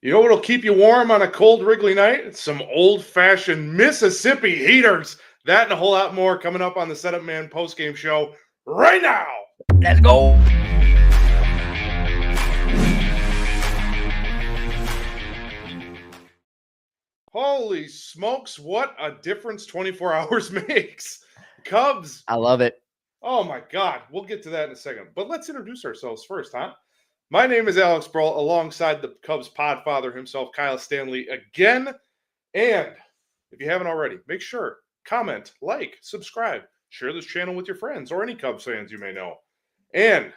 You know what'll keep you warm on a cold Wrigley night? It's some old-fashioned Mississippi heaters. That and a whole lot more coming up on the Setup Man postgame show right now. Let's go. Holy smokes, what a difference 24 hours makes. Cubs. I love it. Oh my God. We'll get to that in a second. But let's introduce ourselves first, huh? My name is Alex Broll, alongside the Cubs podfather himself, Kyle Stanley, again. And if you haven't already, make sure, comment, like, subscribe, share this channel with your friends or any Cubs fans you may know. And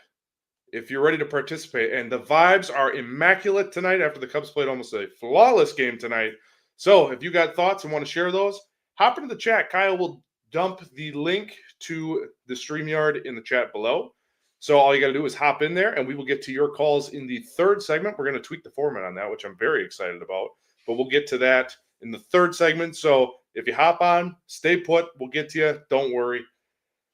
if you're ready to participate, and the vibes are immaculate tonight after the Cubs played almost a flawless game tonight. So if you got thoughts and want to share those, hop into the chat. Kyle will dump the link to the StreamYard in the chat below. So all you got to do is hop in there, and we will get to your calls in the third segment. We're going to tweak the format on that, which I'm very excited about. But we'll get to that in the third segment. So if you hop on, stay put. We'll get to you. Don't worry.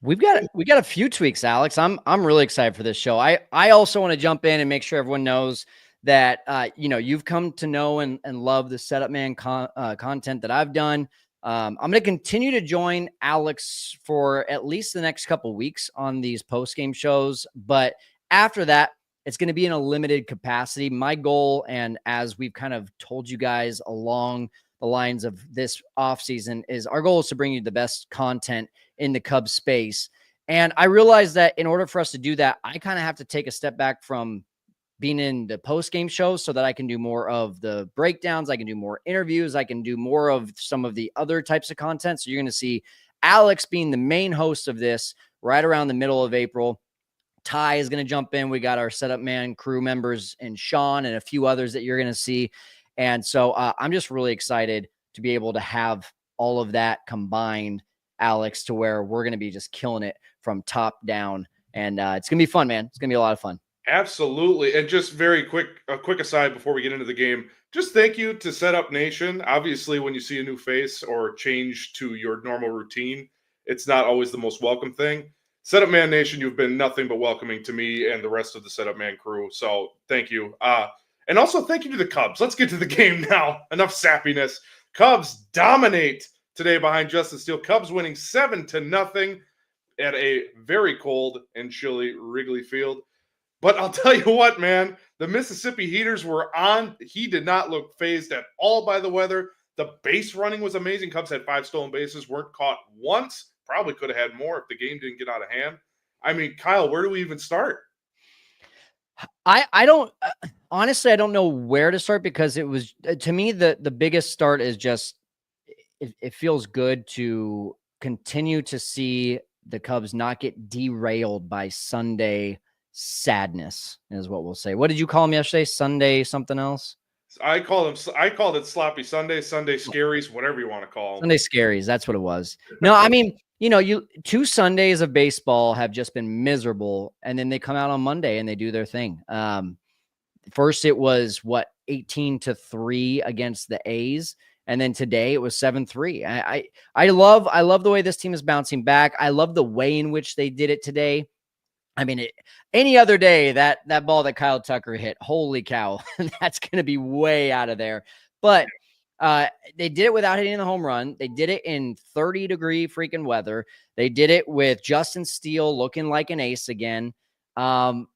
We got a few tweaks, Alex. I'm really excited for this show. I also want to jump in and make sure everyone knows that you've come to know and love the Setup Man content that I've done. I'm going to continue to join Alex for at least the next couple weeks on these post-game shows. But after that, it's going to be in a limited capacity. My goal, and as we've kind of told you guys along the lines of this offseason, is our goal is to bring you the best content in the Cubs space. And I realize that in order for us to do that, I kind of have to take a step back from being in the post-game shows so that I can do more of the breakdowns. I can do more interviews. I can do more of some of the other types of content. So you're going to see Alex being the main host of this right around the middle of April. Ty is going to jump in. We got our Setup Man crew members and Sean and a few others that you're going to see. And so I'm just really excited to be able to have all of that combined, Alex, to where we're going to be just killing it from top down. And it's going to be fun, man. It's going to be a lot of fun. Absolutely. And just a quick aside before we get into the game, just thank you to Setup Nation. Obviously, when you see a new face or change to your normal routine, it's not always the most welcome thing. Setup Man Nation, you've been nothing but welcoming to me and the rest of the Setup Man crew. So thank you. And also thank you to the Cubs. Let's get to the game now. Enough sappiness. Cubs dominate today behind Justin Steele. Cubs winning 7-0 at a very cold and chilly Wrigley Field. But I'll tell you what, man, the Mississippi heaters were on. He did not look fazed at all by the weather. The base running was amazing. Cubs had 5 stolen bases, weren't caught once. Probably could have had more if the game didn't get out of hand. I mean, Kyle, where do we even start? I don't honestly, I don't know where to start, because it was, to me, the biggest start is just, it feels good to continue to see the Cubs not get derailed by Sunday sadness, is what we'll say. What did you call him yesterday? Sunday something else? I called it sloppy Sunday, Sunday scaries, whatever you want to call them. Sunday scaries, that's what it was. No, I mean, 2 Sundays of baseball have just been miserable, and then they come out on Monday and they do their thing. First it was 18-3 against the A's, and then today it was 7-3. I love the way this team is bouncing back. I love the way in which they did it today. I mean, any other day, that ball that Kyle Tucker hit, holy cow, that's going to be way out of there. But they did it without hitting the home run. They did it in 30-degree freaking weather. They did it with Justin Steele looking like an ace again. And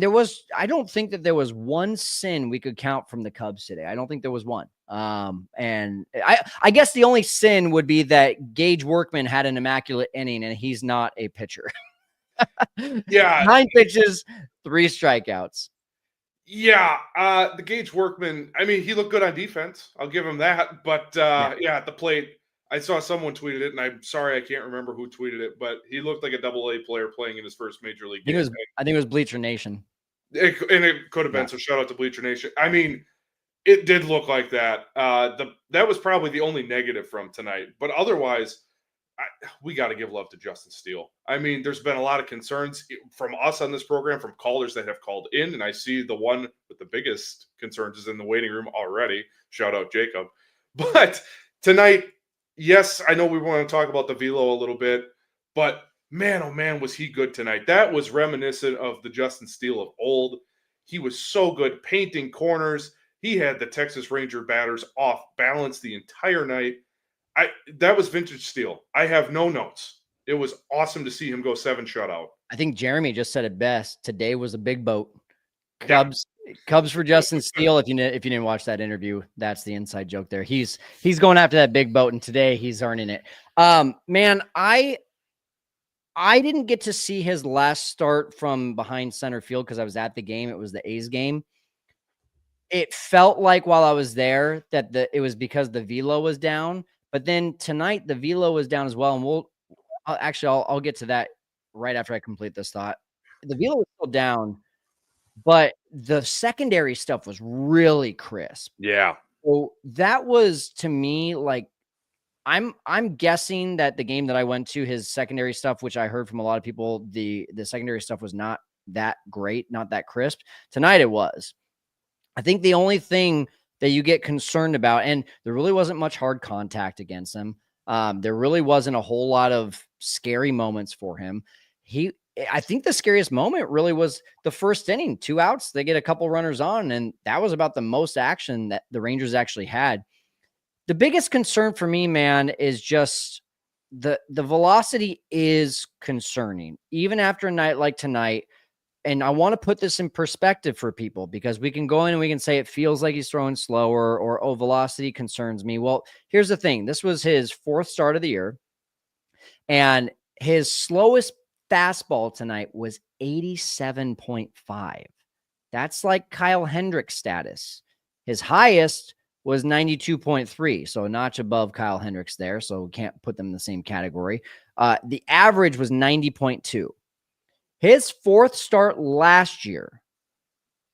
there was, I don't think that there was one sin we could count from the Cubs today. I don't think there was one. And I guess the only sin would be that Gage Workman had an immaculate inning, and he's not a pitcher. Yeah. 9 pitches, 3 strikeouts. Yeah. The Gage Workman, I mean, he looked good on defense. I'll give him that. But at the plate, I saw someone tweeted it, and I'm sorry I can't remember who tweeted it, but he looked like a AA player playing in his first major league game. I think it was Bleacher Nation. It could have been, so shout out to Bleacher Nation. I mean, it did look like that. That was probably the only negative from tonight. But otherwise, we got to give love to Justin Steele. I mean, there's been a lot of concerns from us on this program, from callers that have called in, and I see the one with the biggest concerns is in the waiting room already. Shout out Jacob. But tonight, yes, I know we want to talk about the velo a little bit, but man, oh man, was he good tonight. That was reminiscent of the Justin Steele of old. He was so good painting corners. He had the Texas Ranger batters off balance the entire night. That was vintage Steele. I have no notes. It was awesome to see him go 7 shutout. I think Jeremy just said it best. Today was a big boat. Yeah. Cubs for Justin Steele. If you didn't watch that interview, that's the inside joke there. He's going after that big boat, and today he's earning it. Man, I didn't get to see his last start from behind center field because I was at the game. It was the A's game. It felt like while I was there that it was because the velo was down, but then tonight the velo was down as well. And I'll get to that right after I complete this thought. The velo was still down, but the secondary stuff was really crisp. Yeah. So that was, to me, like, I'm guessing that the game that I went to, his secondary stuff, which I heard from a lot of people, the secondary stuff was not that great, not that crisp. Tonight it was. I think the only thing that you get concerned about, and there really wasn't much hard contact against him. There really wasn't a whole lot of scary moments for him. I think the scariest moment really was the first inning, 2 outs. They get a couple runners on, and that was about the most action that the Rangers actually had. The biggest concern for me, man, is just the velocity is concerning, even after a night like tonight. And I want to put this in perspective for people, because we can go in and we can say it feels like he's throwing slower, or, oh, velocity concerns me. Well, here's the thing. This was his 4th start of the year, and his slowest fastball tonight was 87.5. That's like Kyle Hendricks status. His highest was 92.3, so a notch above Kyle Hendricks there, so we can't put them in the same category. The average was 90.2. His 4th start last year,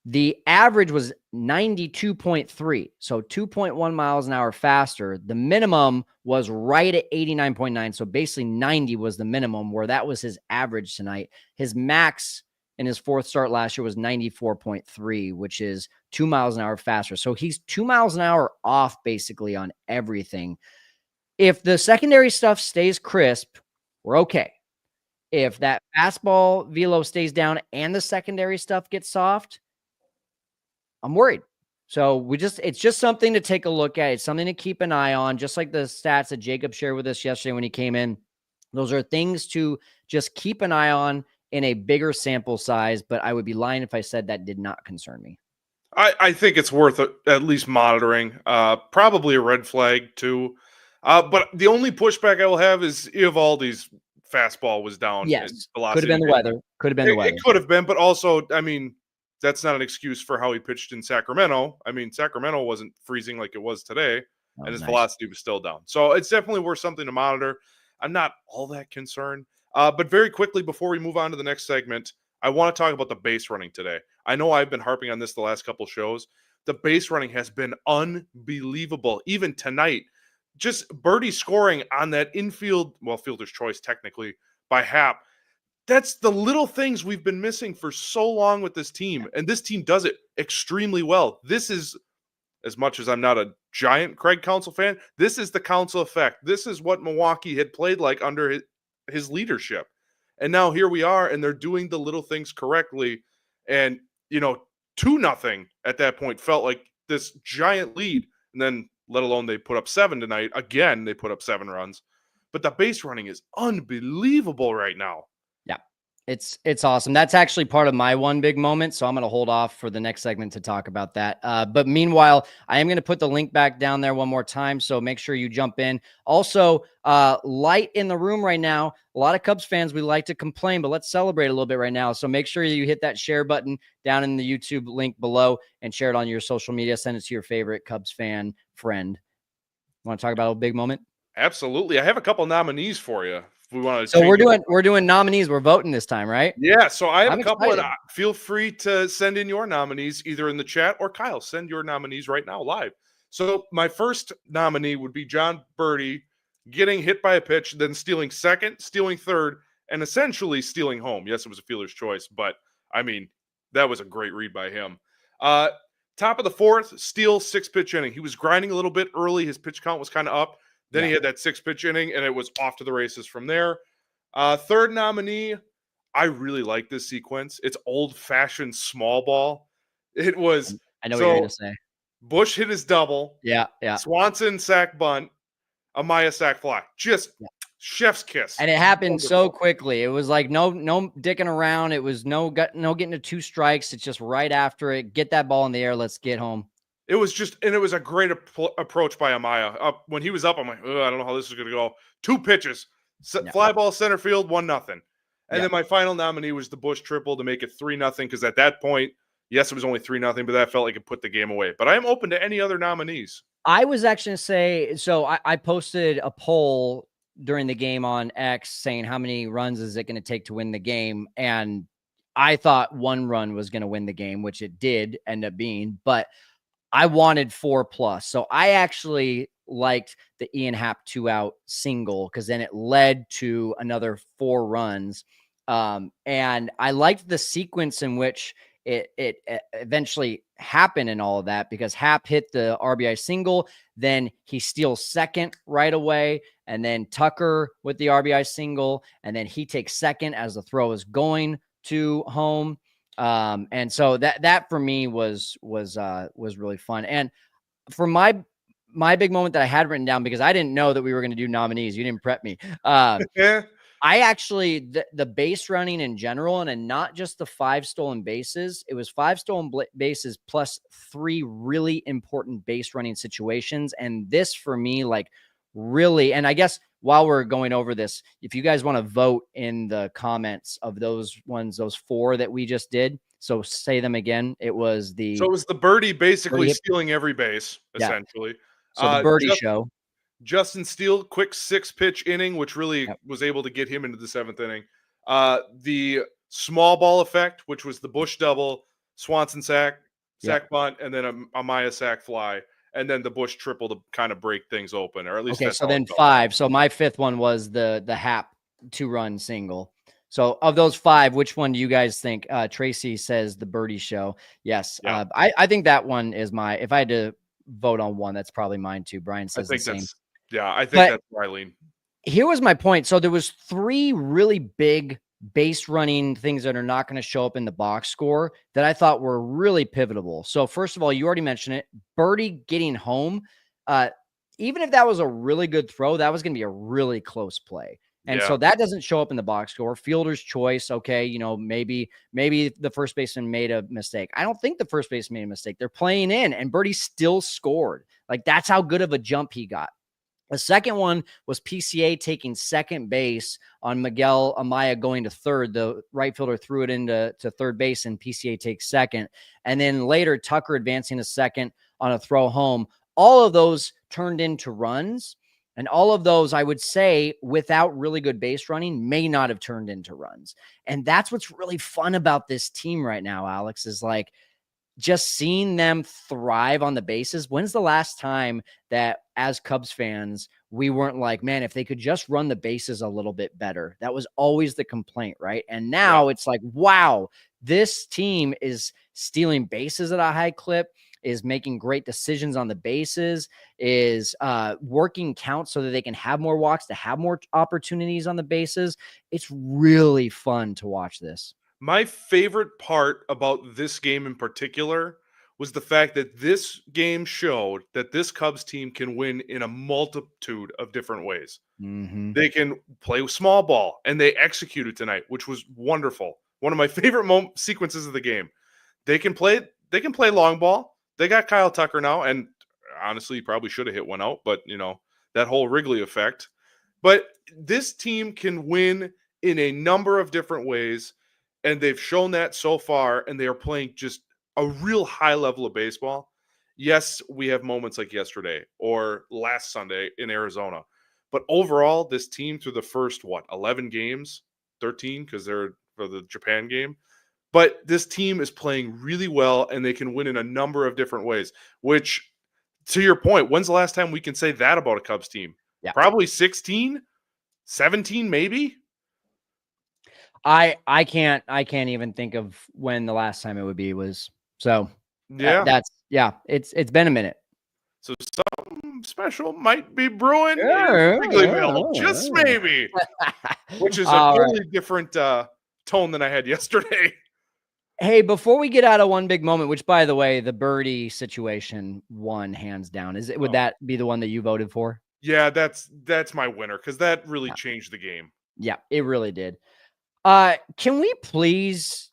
the average was 92.3, so 2.1 miles an hour faster. The minimum was right at 89.9, so basically 90 was the minimum, where that was his average tonight. His max in his 4th start last year was 94.3, which is 2 miles an hour faster. So he's 2 miles an hour off basically on everything. If the secondary stuff stays crisp, we're okay. If that fastball velo stays down and the secondary stuff gets soft, I'm worried. So it's just something to take a look at. It's something to keep an eye on, just like the stats that Jacob shared with us yesterday when he came in. Those are things to just keep an eye on in a bigger sample size, but I would be lying if I said that did not concern me. I think it's worth at least monitoring. Probably a red flag too. But the only pushback I will have is Eovaldi's fastball was down. Yes, could have been the weather. Could have been the weather. It could have been, but also, I mean, that's not an excuse for how he pitched in Sacramento. I mean, Sacramento wasn't freezing like it was today, and his velocity was still down. So it's definitely worth something to monitor. I'm not all that concerned. But very quickly, before we move on to the next segment, I want to talk about the base running today. I know I've been harping on this the last couple shows. The base running has been unbelievable. Even tonight, just Birdie scoring on that infield, well, fielder's choice technically, by Happ. That's the little things we've been missing for so long with this team. And this team does it extremely well. This is, as much as I'm not a giant Craig Counsell fan, this is the Counsell effect. This is what Milwaukee had played like under his leadership. And now here we are, and they're doing the little things correctly. And, 2-0 at that point felt like this giant lead. And then, let alone they put up 7 tonight. Again, they put up 7 runs. But the base running is unbelievable right now. Yeah, it's awesome. That's actually part of my one big moment, so I'm going to hold off for the next segment to talk about that. But meanwhile, I am going to put the link back down there one more time, so make sure you jump in. Also, light in the room right now. A lot of Cubs fans, we like to complain, but let's celebrate a little bit right now. So make sure you hit that share button down in the YouTube link below and share it on your social media. Send it to your favorite Cubs fan friend. Want to talk about a big moment? Absolutely. I have a couple nominees for you. We want to. So we're doing nominees. We're voting this time, right? Yeah. So I have I'm a couple. excited. Feel free to send in your nominees either in the chat, or Kyle, send your nominees right now live. So my first nominee would be John Birdie getting hit by a pitch, then stealing second, stealing third, and essentially stealing home. Yes, it was a fielder's choice, but I mean, that was a great read by him. Top of the 4th, Steele 6-pitch inning. He was grinding a little bit early. His pitch count was kind of up. Then he had that 6-pitch inning, and it was off to the races from there. Third nominee, I really like this sequence. It's old-fashioned small ball. It was. I know what you're going to say. Bush hit his double. Yeah. Swanson sack bunt. Amaya sack fly. Just chef's kiss. And it happened so Wonderful. quickly. It was like no dicking around. It was no getting to 2 strikes. It's just right after it. Get that ball in the air. Let's get home. It was a great approach by Amaya. When he was up, I'm like, I don't know how this is going to go. 2 pitches, fly ball center field, 1-0. And then my final nominee was the Bush triple to make it 3-0. Because at that point, yes, it was only 3-0, but that felt like it put the game away. But I am open to any other nominees. I was actually going to say, so I posted a poll during the game on X saying how many runs is it going to take to win the game, and I thought 1 run was going to win the game, which it did end up being, but I wanted 4+. So I actually liked the Ian Happ 2-out single because then it led to another 4 runs. And I liked the sequence in which it eventually happened and all of that, because Happ hit the RBI single, then he steals second right away, and then Tucker with the RBI single, and then he takes second as the throw is going to home. And so that for me was really fun. And for my big moment that I had written down, because I didn't know that we were going to do nominees. You didn't prep me. I actually, the base running in general, and not just the 5 stolen bases, it was 5 stolen bases plus 3 really important base running situations. And this for me, like really, and I guess while we're going over this, if you guys want to vote in the comments of those 4 that we just did, so say them again. It was the birdie basically stealing every base, essentially. So the birdie show. Justin Steele, quick 6-pitch inning, which really was able to get him into the 7th inning. The small ball effect, which was the Bush double, Swanson sack bunt, and then a Amaya sack fly, and then the Bush triple to kind of break things open, or at least okay. So then 5. So my 5th one was the Happ 2-run single. So of those 5, which one do you guys think? Tracy says the birdie show. Yes. Yeah. I think that one is if I had to vote on one, that's probably mine too. Brian says the same. I think that's where I lean. Here was my point. So there was 3 really big base running things that are not going to show up in the box score that I thought were really pivotal. So first of all, you already mentioned it, birdie getting home. Even if that was a really good throw, that was going to be a really close play. And so that doesn't show up in the box score. Fielder's choice. Okay. Maybe the first baseman made a mistake. I don't think the first baseman made a mistake. They're playing in, and birdie still scored. Like, that's how good of a jump he got. The second one was PCA taking second base on Miguel Amaya going to third. The right fielder threw it into third base, and PCA takes second. And then later, Tucker advancing to second on a throw home. All of those turned into runs. And all of those, I would say, without really good base running, may not have turned into runs. And that's what's really fun about this team right now, Alex, is like just seeing them thrive on the bases. When's the last time that as Cubs fans, we weren't like, man, if they could just run the bases a little bit better? That was always the complaint, right? And now it's like, wow, this team is stealing bases at a high clip, is making great decisions on the bases, is working counts so that they can have more walks, to have more opportunities on the bases. It's really fun to watch this. My favorite part about this game in particular was the fact that this game showed that this Cubs team can win in a multitude of different ways. Mm-hmm. They can play small ball, and they executed tonight, which was wonderful. One of my favorite sequences of the game. They can play long ball. They got Kyle Tucker now, and honestly, he probably should have hit one out, but that whole Wrigley effect. But this team can win in a number of different ways, and they've shown that so far, and they are playing just a real high level of baseball. Yes, we have moments like yesterday or last Sunday in Arizona, but overall, this team through the first, 11 games, 13, because they're for the Japan game. But this team is playing really well, and they can win in a number of different ways, which, to your point, when's the last time we can say that about a Cubs team? Yeah. Probably 16, 17, maybe. I can't even think of when the last time it would be was. So it's been a minute. So something special might be brewing. Just maybe. Which is a totally different tone than I had yesterday. Hey, before we get out of one big moment, which by the way, the birdie situation won hands down. Would Oh, that be the one that you voted for? yeah, that's my winner because that really Yeah. changed the game. Yeah, it really did. Can we please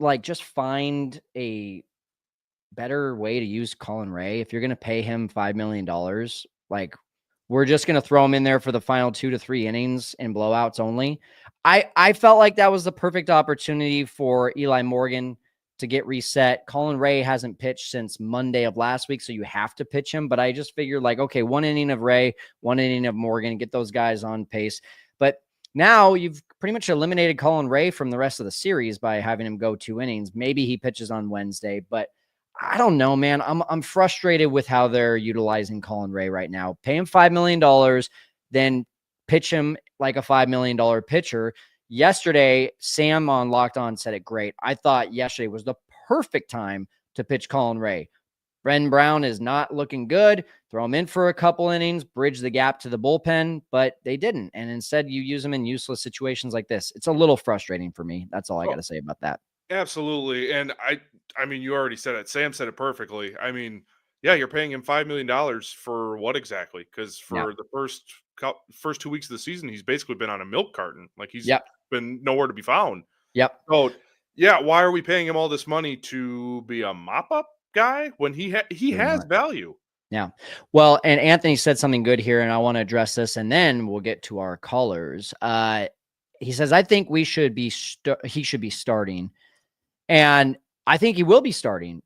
like just find a better way to use Colin Ray? If you're going to pay him $5 million, like we're just going to throw him in there for the final 2 to 3 innings and blowouts only. I felt like that was the perfect opportunity for Eli Morgan to get reset. Colin Ray hasn't pitched since Monday of last week, so you have to pitch him. But I just figured like, okay, 1 inning of Ray, 1 inning of Morgan, get those guys on pace. But now you've pretty much eliminated Colin Ray from the rest of the series by having him go 2 innings. Maybe he pitches on Wednesday, but I don't know, man. I'm frustrated with how they're utilizing Colin Ray right now. Pay him $5 million, then pitch him like a $5 million pitcher. Yesterday, Sam on Locked On said it great. I thought yesterday was the perfect time to pitch Colin Ray. Bren Brown is not looking good. Throw him in for a couple innings, bridge the gap to the bullpen, but they didn't. And instead, you use them in useless situations like this. It's a little frustrating for me. That's all I got Oh, to say about that. absolutely. And I mean, you already said it. Sam said it perfectly. I mean, yeah, you're paying him $5 million for what exactly? Because Yeah. for the first 2 weeks of the season, he's basically been on a milk carton. Like he's Yep. been nowhere to be found. Yep. So yeah, why are we paying him all this money to be a mop up guy when he Pretty has much. value? Yeah. Well, and Anthony said something good here, and I want to address this, and then we'll get to our callers. He says, I think he should be starting. And I think he will be starting.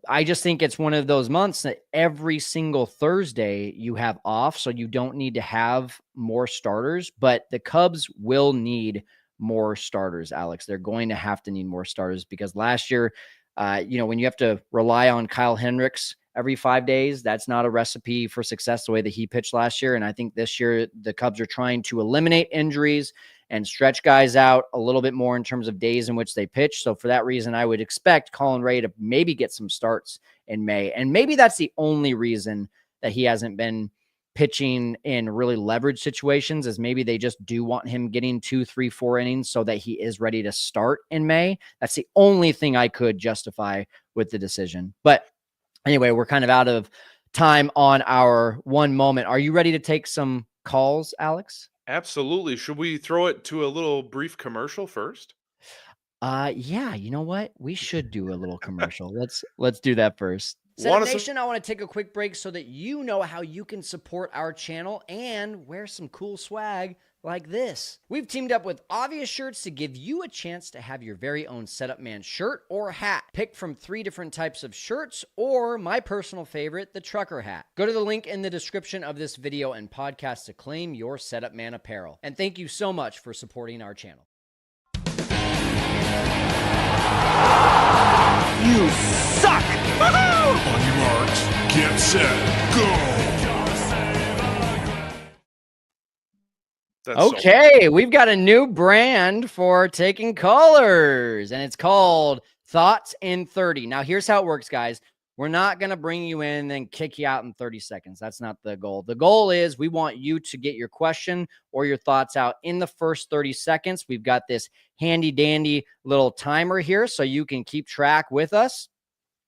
I just think it's one of those months that every single Thursday you have off, so you don't need to have more starters, but the Cubs will need more starters, Alex. They're going to have to need more starters because last year, when you have to rely on Kyle Hendricks every 5 days, that's not a recipe for success the way that he pitched last year. And I think this year the Cubs are trying to eliminate injuries and stretch guys out a little bit more in terms of days in which they pitch. So for that reason, I would expect Colin Ray to maybe get some starts in May. And maybe that's the only reason that he hasn't been pitching in really leverage situations, is maybe they just do want him getting 2, 3, 4 innings so that he is ready to start in May. That's the only thing I could justify with the decision. But anyway, we're kind of out of time on our one moment. Are you ready to take some calls, Alex? Absolutely. Should we throw it to a little brief commercial first? Yeah, you know what? We should do a little commercial. Let's do that first. Setup Want to Nation, I want to take a quick break so that you know how you can support our channel and wear some cool swag like this. We've teamed up with Obvious Shirts to give you a chance to have your very own Setup Man shirt or hat. Pick from 3 different types of shirts or my personal favorite, the trucker hat. Go to the link in the description of this video and podcast to claim your Setup Man apparel. And thank you so much for supporting our channel. You suck! Woohoo! On your marks, get set, go! That's so- Okay, we've got a new brand for taking callers, and it's called Thoughts in 30. Now, here's how it works, guys. We're not going to bring you in and then kick you out in 30 seconds. That's not the goal. The goal is we want you to get your question or your thoughts out in the first 30 seconds. We've got this handy dandy little timer here so you can keep track with us.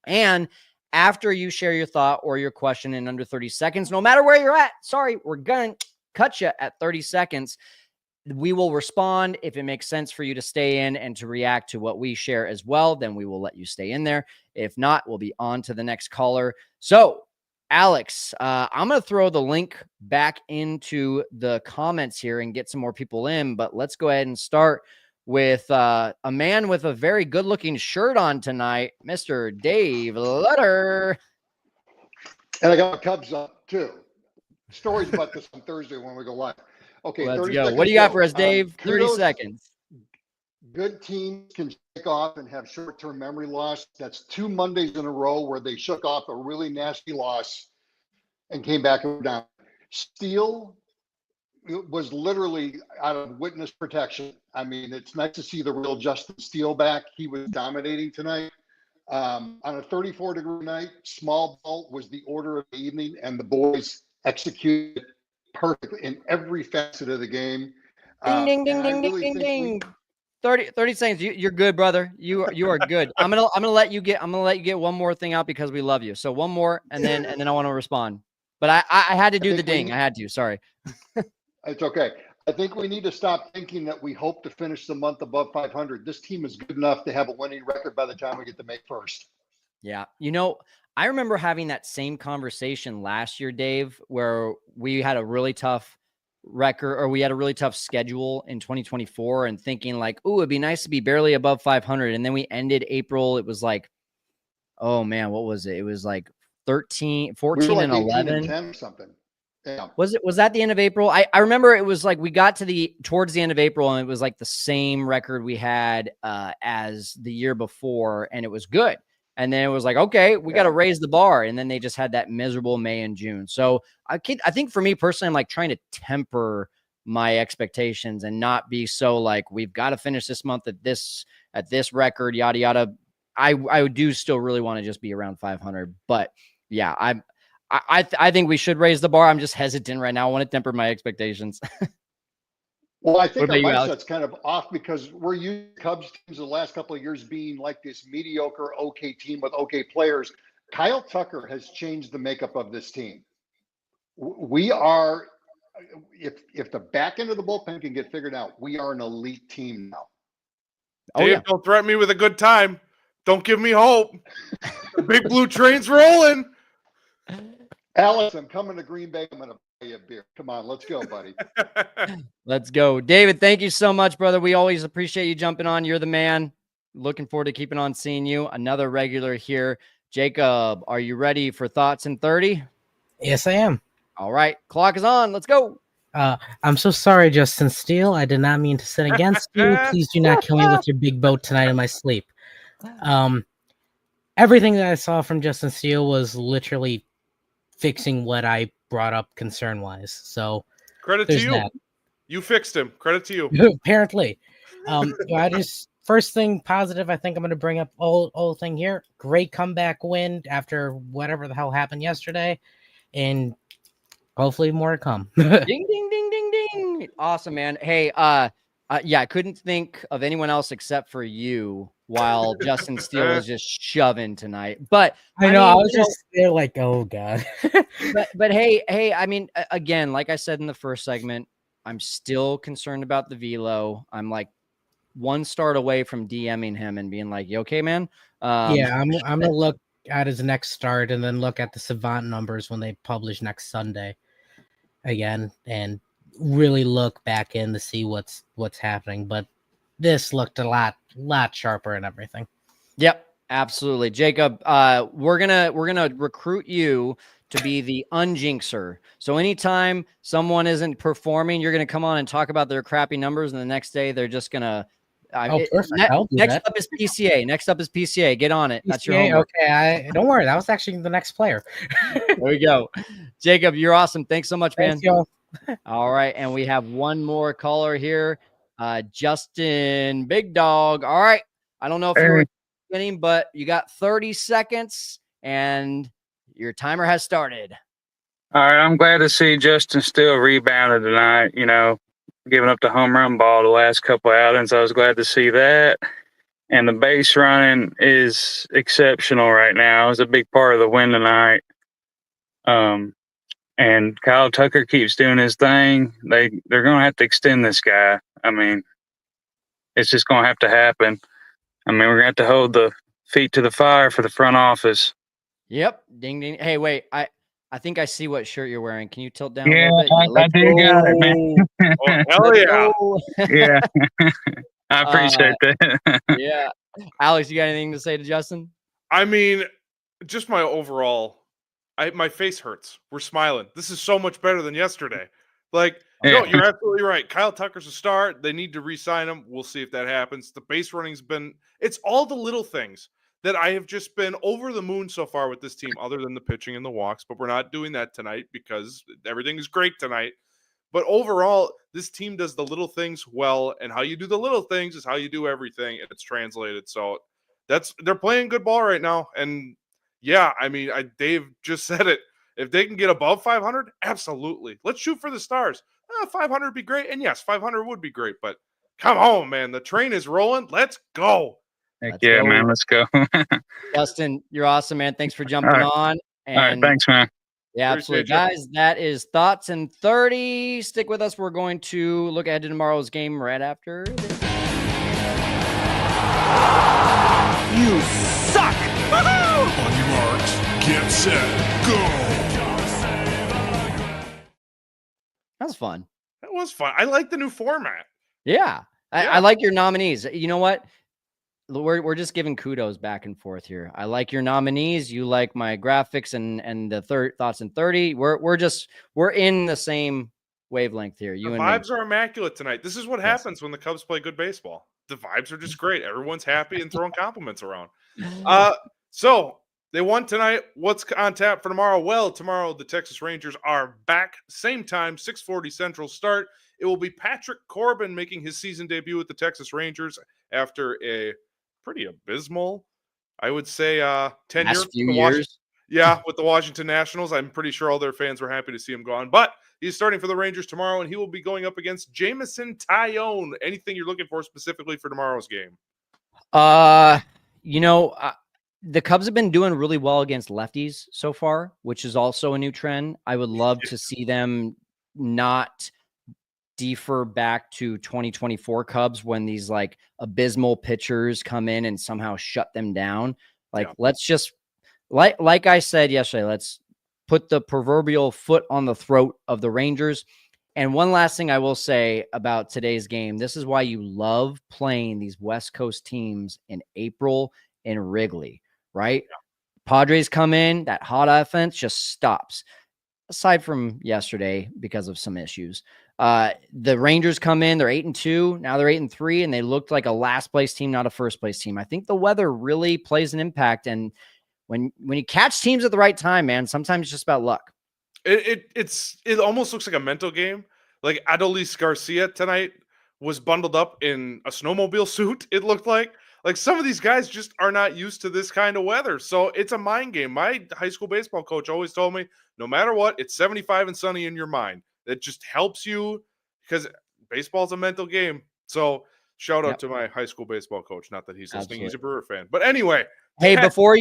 And after you share your thought or your question in under 30 seconds, no matter where you're at, sorry, we're going to cut you at 30 seconds. We will respond. If it makes sense for you to stay in and to react to what we share as well, then we will let you stay in there. If not, we'll be on to the next caller. So, Alex, I'm going to throw the link back into the comments here and get some more people in, but let's go ahead and start with a man with a very good-looking shirt on tonight, Mr. Dave Lutter. And I got my Cubs up too. Stories about this on Thursday when we go live. Okay, Let's 30 go. seconds. What do you got for us, Dave? 30 kudos. seconds. Good teams can shake off and have short-term memory loss. That's 2 Mondays in a row where they shook off a really nasty loss and came back and were down. Steele was literally out of witness protection. I mean, it's nice to see the real Justin Steele back. He was dominating tonight. On a 34-degree night, small ball was the order of the evening, and the boys executed perfectly in every facet of the game. Ding, ding, ding, And I ding, ding, really ding, think ding. 30 seconds. You're good, brother. You are good. I'm gonna let you get one more thing out because we love you. So one more, and then I want to respond. But I had to do the ding. I had to. Sorry. It's okay. I think we need to stop thinking that we hope to finish the month above 500. This team is good enough to have a winning record by the time we get to May 1st. Yeah. I remember having that same conversation last year, Dave, where we had a really tough record, or we had a really tough schedule in 2024, and thinking like, oh, it'd be nice to be barely above 500. And then we ended April. It was like, oh man, what was it? It was like 13, 14 we were like and 11 and 10 or something. Yeah. Was that the end of April? I remember it was like we got towards the end of April, and it was like the same record we had as the year before, and it was good. And then it was like, okay, we got to raise the bar. And then they just had that miserable May and June. So I think for me personally, I'm like trying to temper my expectations and not be so like, we've got to finish this month at this record, yada, yada. I do still really want to just be around 500, but yeah, I think we should raise the bar. I'm just hesitant right now. I want to temper my expectations. Well, I think our you, mindset's kind of off because we're used to Cubs teams the last couple of years being like this mediocre, okay team with okay players. Kyle Tucker has changed the makeup of this team. We are, if the back end of the bullpen can get figured out, we are an elite team now. Dave, don't threaten me with a good time. Don't give me hope. The big blue train's rolling. Alex, I'm coming to Green Bay. I'm going to buy you a beer. Come on, let's go, buddy. Let's go. David, thank you so much, brother. We always appreciate you jumping on. You're the man. Looking forward to keeping on seeing you. Another regular here. Jacob, are you ready for Thoughts in 30? Yes, I am. All right. Clock is on. Let's go. I'm so sorry, Justin Steele. I did not mean to sin against you. Please do not kill me with your big boat tonight in my sleep. Everything that I saw from Justin Steele was literally fixing what I brought up concern-wise. So credit to you. That. You fixed him. Credit to you. Apparently. I just first thing positive, I think I'm going to bring up old thing here. Great comeback win after whatever the hell happened yesterday, and hopefully more to come. Ding, ding, ding, ding, ding. Awesome, man. Hey, yeah, I couldn't think of anyone else except for you while Justin Steele was just shoving tonight. But I know, I was just there like, oh God. but hey, I mean, again, like I said in the first segment, I'm still concerned about the velo. I'm like one start away from DMing him and being like, you okay, man? Yeah, I'm gonna look at his next start and then look at the Savant numbers when they publish next Sunday again and really look back in to see what's happening. But this looked a lot sharper and everything. Yep, absolutely. Jacob, we're gonna recruit you to be the unjinxer. So anytime someone isn't performing, you're gonna come on and talk about their crappy numbers, and the next day they're just gonna perfect. Next up is PCA. Get on it. PCA, that's your homework. Okay, don't worry. That was actually the next player. There we go. Jacob, you're awesome. Thanks so much, man. Thanks, y'all. All right, and we have one more caller here. Justin Big Dog. All right. I don't know if you were beginning, but you got 30 seconds and your timer has started. All right. I'm glad to see Justin Steele rebounded tonight, giving up the home run ball the last couple of outings. I was glad to see that. And the base running is exceptional right now. It was a big part of the win tonight. And Kyle Tucker keeps doing his thing. They're going to have to extend this guy. I mean, it's just going to have to happen. I mean, we're going to have to hold the feet to the fire for the front office. Yep. Ding, ding. Hey, wait. I think I see what shirt you're wearing. Can you tilt down a little bit? I do got it, man. Oh, hell yeah. Yeah. I appreciate that. Yeah. Alex, you got anything to say to Justin? I mean, just my overall, my face hurts. We're smiling. This is so much better than yesterday. Like, no, you're absolutely right. Kyle Tucker's a star. They need to re-sign him. We'll see if that happens. The base running's it's all the little things that I have just been over the moon so far with this team, other than the pitching and the walks, but we're not doing that tonight because everything is great tonight. But overall, this team does the little things well, and how you do the little things is how you do everything, and it's translated. So they're playing good ball right now. And yeah, I mean, Dave just said it. If they can get above 500, absolutely. Let's shoot for the stars. 500 would be great. And yes, 500 would be great, but Come on, man. The train is rolling. Let's go. Heck Let's yeah, go. man. Let's go. All Justin, you're awesome, man. Thanks for jumping right. on. right. And Thanks, man. yeah, Appreciate absolutely. you. Guys, that is Thoughts in 30. Stick with us. We're going to look ahead to tomorrow's game right after this. You suck! Woohoo! On your marks, get set, go! That was fun. That was fun. I like the new format. Yeah. Yeah. I like your nominees. You know what? We're just giving kudos back and forth here. I like your nominees. You like my graphics and the Thoughts in 30. We're in the same wavelength here. You The and me. vibes are immaculate tonight. This is what Yes. happens when the Cubs play good baseball. The vibes are just great. Everyone's happy and throwing compliments around. So they won tonight. What's on tap for tomorrow? Well, tomorrow the Texas Rangers are back. Same time, 6:40 Central start. It will be Patrick Corbin making his season debut with the Texas Rangers after a pretty abysmal, I would say, tenure. Last few with the Washington- years. Yeah, with the Washington Nationals. I'm pretty sure all their fans were happy to see him gone. But he's starting for the Rangers tomorrow, and he will be going up against Jamison Tyone. Anything you're looking for specifically for tomorrow's game? You know, the Cubs have been doing really well against lefties so far, which is also a new trend. I would love to see them not defer back to 2024 Cubs when these like abysmal pitchers come in and somehow shut them down. Like, Yeah. let's just like I said yesterday, let's put the proverbial foot on the throat of the Rangers. And one last thing I will say about today's game, this is why you love playing these West Coast teams in April in Wrigley, right? Yeah. Padres come in, that hot offense just stops. Aside from yesterday because of some issues. The Rangers come in, they're 8-2. Now they're 8-3, and they looked like a last place team, not a first place team. I think the weather really plays an impact. And when you catch teams at the right time, man, sometimes it's just about luck. It almost looks like a mental game. Like Adolis Garcia tonight was bundled up in a snowmobile suit. It looked like some of these guys just are not used to this kind of weather. So it's a mind game. My high school baseball coach always told me, no matter what, it's 75 and sunny in your mind. It just helps you because baseball's a mental game. So shout out to my high school baseball coach. Not that he's listening; he's a Brewer fan. But anyway, hey, before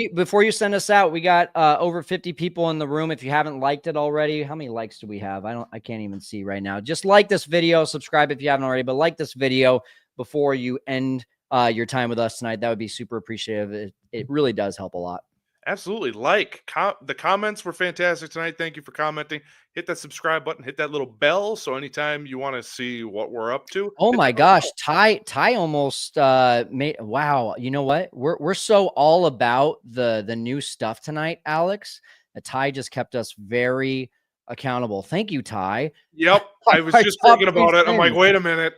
you send us out, we got over 50 people in the room. If you haven't liked it already, how many likes do we have? I can't even see right now. Just like this video, subscribe if you haven't already, but like this video before you end your time with us tonight. That would be super appreciative. It really does help a lot. Absolutely. The comments were fantastic tonight. Thank you for commenting. Hit that subscribe button, hit that little bell. So anytime you want to see what we're up to. Oh my gosh. Ty almost made, wow. You know what? We're so all about the new stuff tonight, Alex. Ty just kept us very accountable. Thank you, Ty. Yep. I was just thinking about it. I'm like, wait a minute.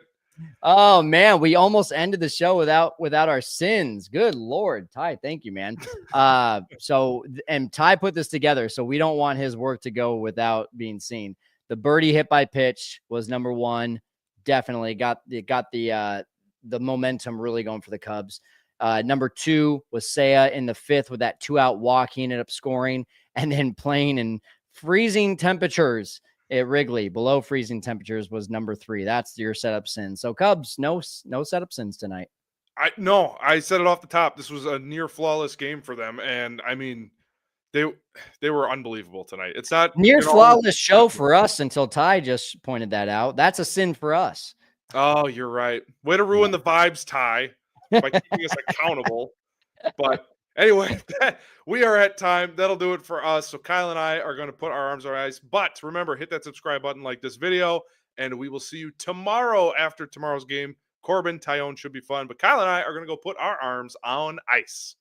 Oh man, we almost ended the show without our sins. Good Lord, Ty, thank you, man. And Ty put this together, so we don't want his work to go without being seen. The birdie hit by pitch was number one. Definitely got the momentum really going for the Cubs. Number two was Seiya in the fifth with that 2-out walk. He ended up scoring and then playing in freezing temperatures at Wrigley, below freezing temperatures, was number three. That's your setup sin. So Cubs, no setup sins tonight. I said it off the top. This was a near flawless game for them, and I mean, they were unbelievable tonight. It's not Near flawless show for us until Ty just pointed that out. That's a sin for us. Oh, you're right. Way to ruin the vibes, Ty, by keeping us accountable. But anyway, we are at time. That'll do it for us. So Kyle and I are going to put our arms on ice. But remember, hit that subscribe button, like this video, and we will see you tomorrow after tomorrow's game. Corbin, Tyone should be fun. But Kyle and I are going to go put our arms on ice.